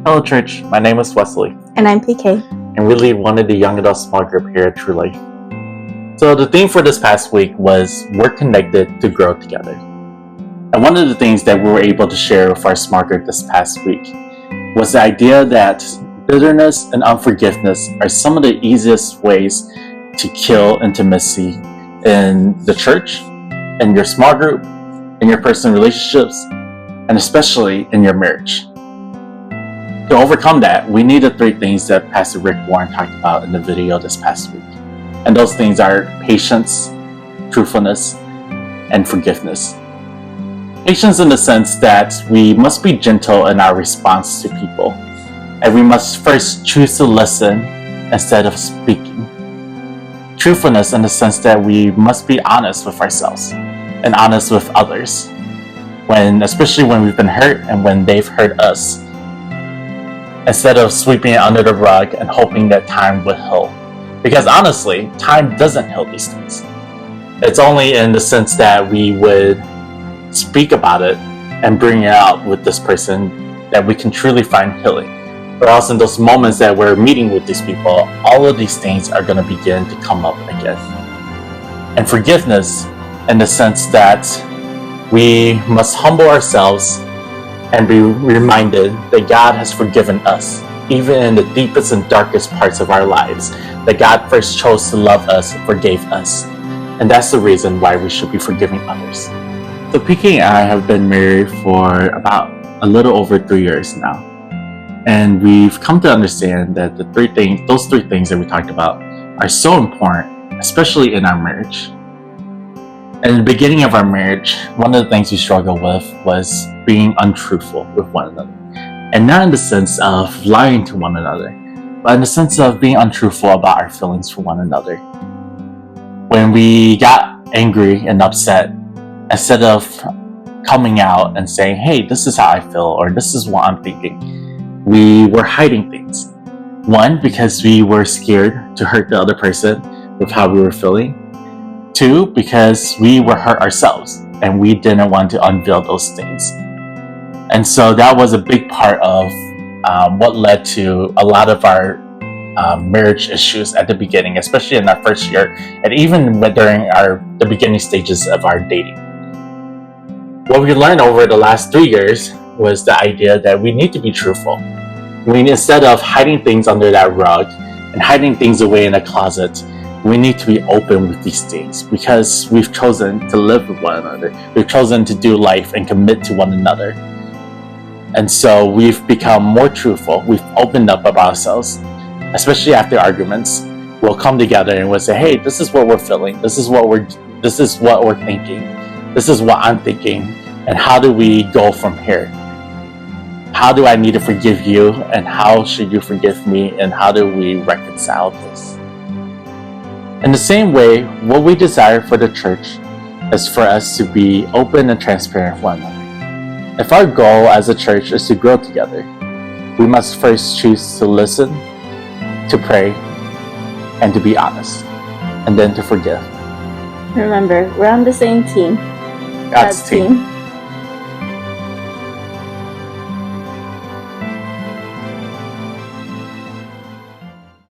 Hello, church. My name is Wesley. And I'm PK. And we lead one of the young adult small group here at True Life. So the theme for this past week was We're Connected to Grow Together. And one of the things that we were able to share with our small group this past week was the idea that bitterness and unforgiveness are some of the easiest ways to kill intimacy in the church, in your small group, in your personal relationships, and especially in your marriage. To overcome that, we need the three things that Pastor Rick Warren talked about in the video this past week. And those things are patience, truthfulness, and forgiveness. Patience in the sense that we must be gentle in our response to people, and we must first choose to listen instead of speaking. Truthfulness in the sense that we must be honest with ourselves and honest with others, especially when we've been hurt and when they've hurt us, instead of sweeping it under the rug and hoping that time will heal. Because honestly, time doesn't heal these things. It's only in the sense that we would speak about it and bring it out with this person that we can truly find healing. Or else in those moments that we're meeting with these people, all of these things are going to begin to come up again. And forgiveness in the sense that we must humble ourselves and be reminded that God has forgiven us, even in the deepest and darkest parts of our lives, that God first chose to love us and forgave us. And that's the reason why we should be forgiving others. So PK and I have been married for about a little over 3 years now. And we've come to understand that those three things that we talked about are so important, especially in our marriage. In the beginning of our marriage, one of the things we struggled with was being untruthful with one another. And not in the sense of lying to one another, but in the sense of being untruthful about our feelings for one another. When we got angry and upset, instead of coming out and saying, hey, this is how I feel, or this is what I'm thinking, we were hiding things. One, because we were scared to hurt the other person with how we were feeling. Two, because we were hurt ourselves and we didn't want to unveil those things. And so that was a big part of what led to a lot of our marriage issues at the beginning, especially in our first year and even during the beginning stages of our dating. What we learned over the last 3 years was the idea that we need to be truthful. Instead of hiding things under that rug and hiding things away in a closet, we need to be open with these things because we've chosen to live with one another. We've chosen to do life and commit to one another. And so we've become more truthful. We've opened up about ourselves, especially after arguments. We'll come together and we'll say, hey, this is what we're feeling. This is what we're thinking. This is what I'm thinking. And how do we go from here? How do I need to forgive you? And how should you forgive me? And how do we reconcile this? In the same way, what we desire for the church is for us to be open and transparent with one another. If our goal as a church is to grow together, we must first choose to listen, to pray, and to be honest, and then to forgive. Remember, we're on the same team. God's team.